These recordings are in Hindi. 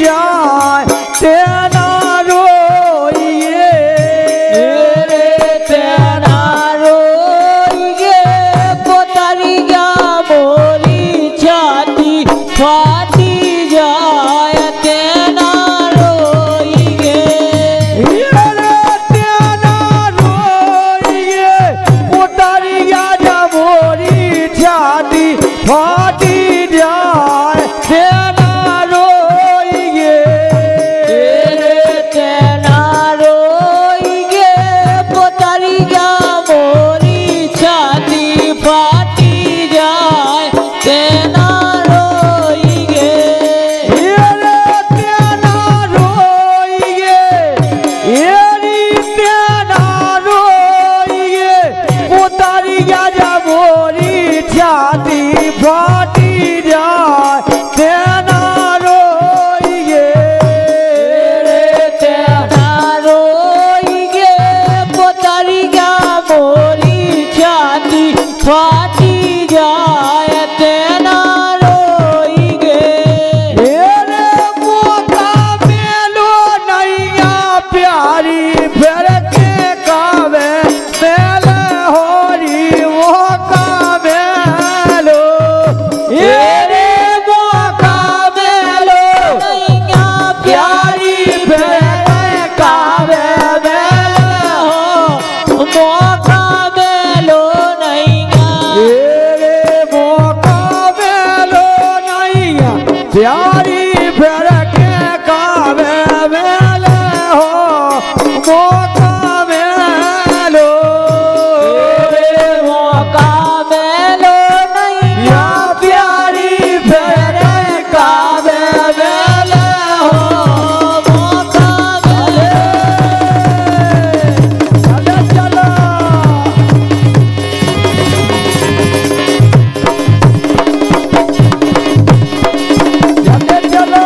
जाए तेना रोइए रे तेना रोइए पोतरिया मोरी छाती फाटी जाए तेना रोइए रे तेना रोइए पोतरिया मोरी छाती फाटी जाए तेना रोइए रे तेना रोइए पोतरिया मोरी छाती फाटी जाए तेना रोइए रे तेना रोइए एरी तेना रोइए पोतरिया मोरी छाती फाटी जाए तेना रोइए रे तेना रोइए पोतरिया मोरी छाती फाटी जाए तेना रोइए रे मौका मेलो नैया प्यारी फिर के कावे मेल होरी मौका मेलो रे मौका मेलो नैया प्यारी फिर कावे मेल हो मौका मेलो नैया रे मौका मेलो नैया प्यारी फिर के कावे मेल हो मौका मेलो रे मौका मेलो नैया प्यारी फिर कावे मेल हो मौका मेलो चलो चलो चले चलो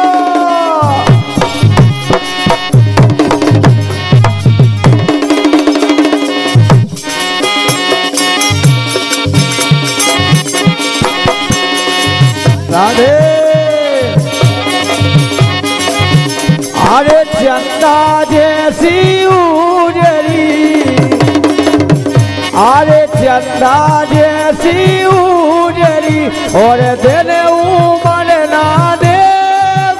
राधे अरे चंदा जैसी उजरी अरे चंदा जैसी उजरी और दिन उमर ना दे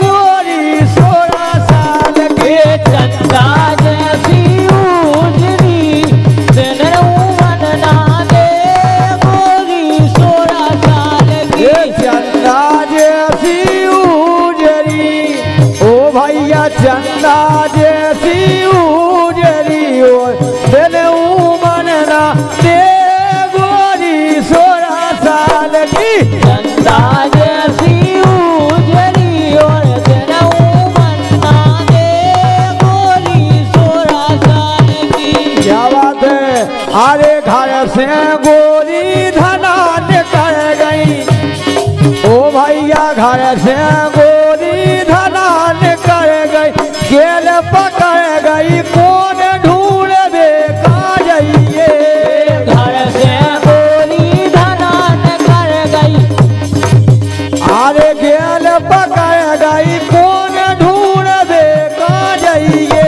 गोरी 16 साल के चंदा जैसी उजरी दिन उमन ना दे गोरी 16 साल की ये चंदा जैसी उजरी ओ भैया चंदा जैसी उजरी और दिन उमर ना दे गोरी 16 साल की चंदा जैसी उजरी और दिन उमन ना दे गोरी 16 साल की क्या बात है अरे घर से गोरी धना निकल गई ओ भैया घर से गोरी धना निकल गई केल पकड़ गई कौन ढूंढ बेका जाइए घर से गोरी धना निकल गई अरे गेल पकड़ गई कौन ढूंढ बेका जाइए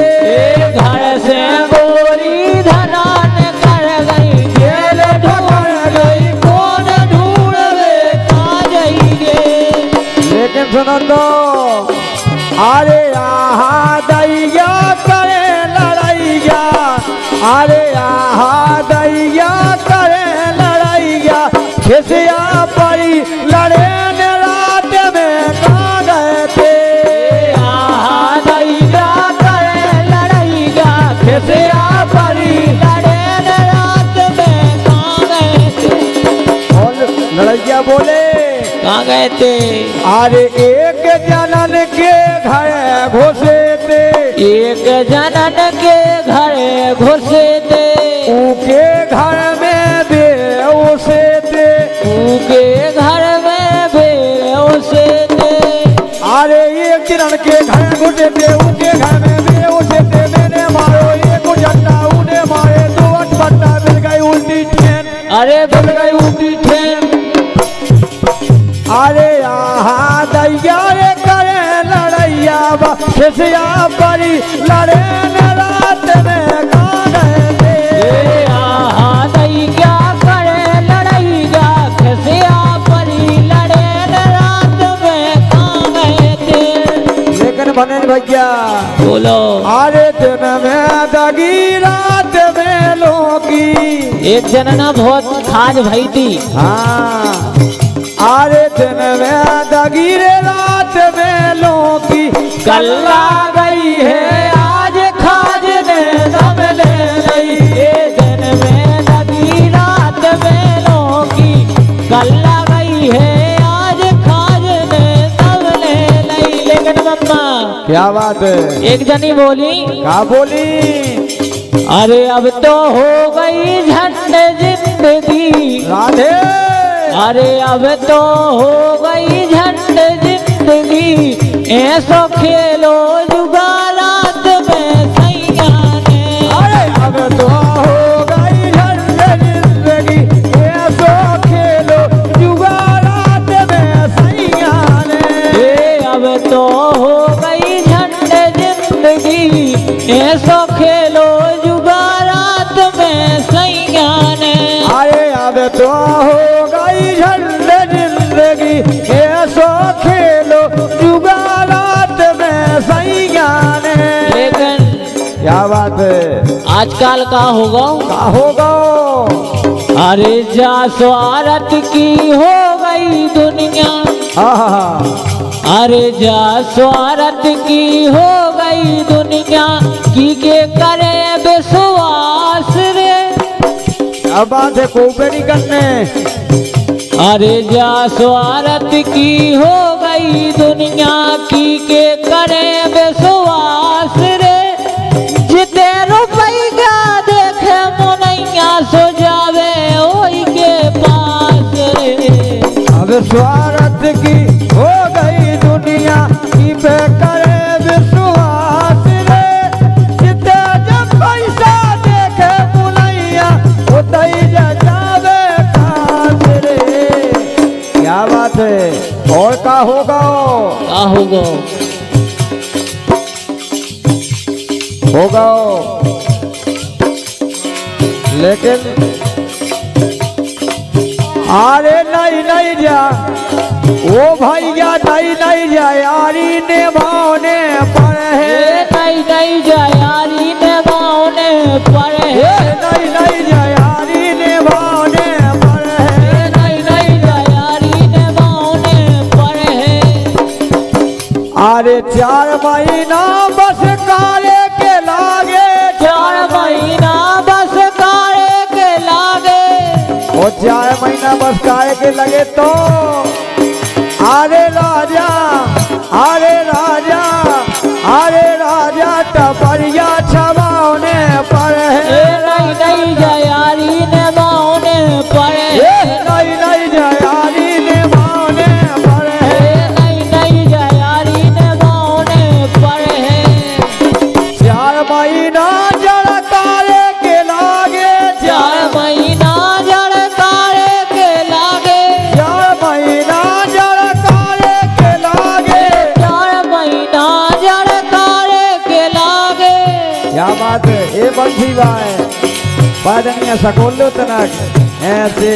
घर से गोरी धना निकल गई गेल पकड़ गई कौन ढूंढवे का जाइए लेकिन सुनो तो अरे आहा दैया करे लड़ैया अरे आहा दैया करे लड़ैया खिसिया पड़ी लड़े ने रात में कहाँ गए थे आहा दैया करे लड़ैया खिसिया पड़ी लड़े न रात में कहाँ गए थे और लड़ैया बोले कहाँ गए थे अरे एक जनन के घर घुसे थे एक जनन के घर घुसे थे उनके घर में बेउसे थे उनके घर में बेउसे थे अरे एक किरण के घर घुसे थे उनके घर में बेउसे थे मैंने मारो एक झंडा उन्हें मारे 2 अटपटा मिल गई उल्टी ट्रेन अरे मिल गई उल्टी ट्रेन अरे यहाँ दैया रे करे लड़ैया बसिया परी लड़े न रात में काने थे। आहा नहीं क्या करे लड़ाई जा खसिया परी लड़े न रात में काने थे। लेकिन बने भैया बोलो अरे दिन में दगी रात में लोगी। एक जनना बहुत खाज भई थी। हाँ अरे दिन में दगी रे रात में लोगी। कल आ गई है आज खाज ने दम ले लई। ये दिन में दगी रात में लोगी। कल आ गई है आज खाज ने दम ले लई। लेकिन मम्मा क्या बात है? एक जनी बोली क्या बोली? अरे अब तो हो गई झंड जिंदगी। राधे अरे अब तो हो गई झंड जिंदगी। ऐसो खेलो जुगा रात में सैया ने। अरे अब तो हो गई झंड जिंदगी। ऐसो खेलो जुगा रात में सैया ने। अब तो हो गई झंड जिंदगी। ऐसो खेलो जुगा रात में सैया ने। अरे अब तो हो गई झंड जिंदगी। ऐसो खेलो जुगा रात में सैया ने। लेकिन क्या बात है? आजकल का होगा का होगा? अरे जा स्वार्थ की हो गई दुनिया। आहा अरे जा स्वार्थ की हो गई दुनिया। की के करे विश्वास रे। अब बात है कोई नहीं करने। अरे जा स्वार्थ की हो गई दुनिया। की के करे विश्वास रे। जिते रुपया देखे मुनैया सो जावे ओई के पास रे। अब स्वार्थ की हो गई दुनिया। की पे करे विश्वास रे। जिते जब पैसा देखे मुनैया उतई जावे काश रे। क्या बात है? और का होगा? का होगा? होगा लेकिन अरे नहीं नहीं जा ओ भैया नहीं जा यारी निभाने पर है। नहीं नहीं जा यारी निभाने पर है। नहीं जा यारी निभाने पर है। नहीं जा यारी निभाने पर है। अरे 4 महीना बस काले के लागे। 4 महीना बस काले के लागे। और 4 महीना बस काले के लगे तो अरे राजा टपरिया छवाने पर है। नहीं जा यारी निभाने पर है। नहीं जा यारी निभाने पर है। नहीं जा यारी निभाने पर है। 4 महीना जड़ काले के लागे। 4 महीना जड़ काले के लागे। 4 महीना जड़ काले के लागे। 4 महीना जड़ काले के लागे। क्या बात है? ये बंसी बाय पादनिया सकोल लो तनक ऐसे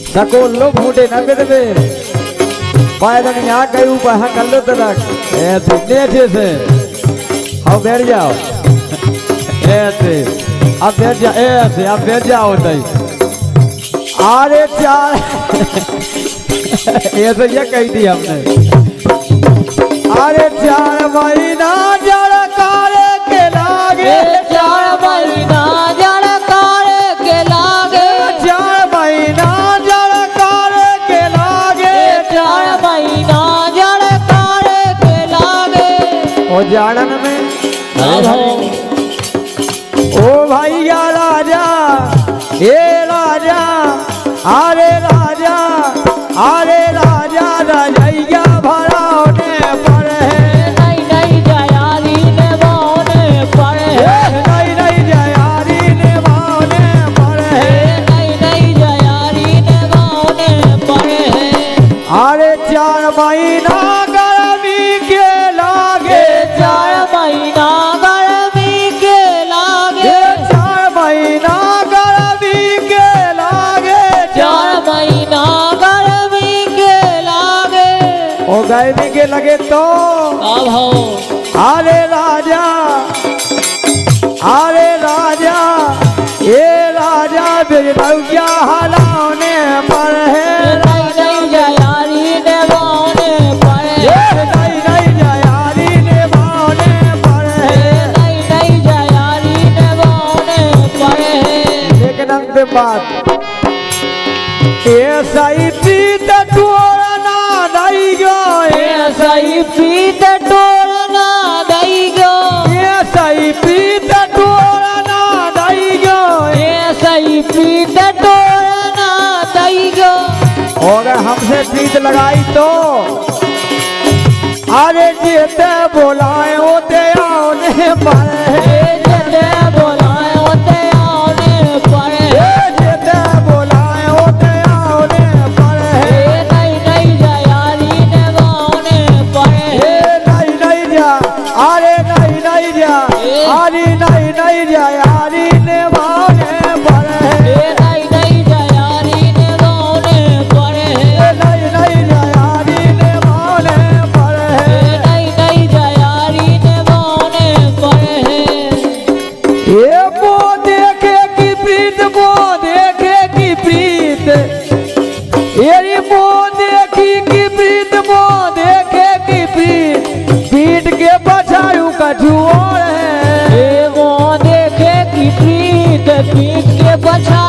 सकोल लो फूटे न बेदबे पादनिया कई ऊपर हाँ कर लो तनक ऐसे नीचे से आओ बैठ जाओ ऐसे अब बैठ जाओ ऐसे अब बैठ जाओ तई अरे 4 ऐसे ये कही थी हमने। अरे 4 महीना जड़ काले के लागे। 4 महीना जड़ काले के लागे। 4 महीना जड़ काले के लागे। 4 महीना जड़ काले के लागे। और जाड़न में ओ भैया राजा ये राजा अरे राजा रजैया भराने पर है। नहीं जा यारी निभाने पर है। नहीं जा यारी निभाने पर है। नहीं जा यारी निभाने पर है। अरे 4 महीना गर्मी के ला गैनी के लगे तो अब हो अरे राजा ये राजा बिरबौजा हलाने पर है नहीं जयारी ने बाने पर ये नहीं जयारी ने बाने पर है नहीं जयारी ने बाने पर लेकिन अंतिम बात ये सही पीत टोरना नहीं गो ये सही पीत टोलना दई गो ये सही पीत टोरना नहीं गो ये सही पीत टोलना दई गो और हमसे प्रीत लगाई तो अरे जेते बोलाए होते आने पर है जते बोलाए होते आने पर जेते बोलाए होते आने पर है नहीं जयारी ने बाने पर नहीं जा अरे नहीं जा अरे नहीं जा यारी ने भाने पर है नहीं जयारी ने बाने पर नहीं जा यारी ने भाने पर है नहीं जयारी ने बाने पर ये वो देखे की प्रीत वो देखे की प्रीत ये वो देखी की प्रीत वो देखे की प्रीत पीठ के बचायु कठुआ है वो देखे कि प्रीत पीठ के बचा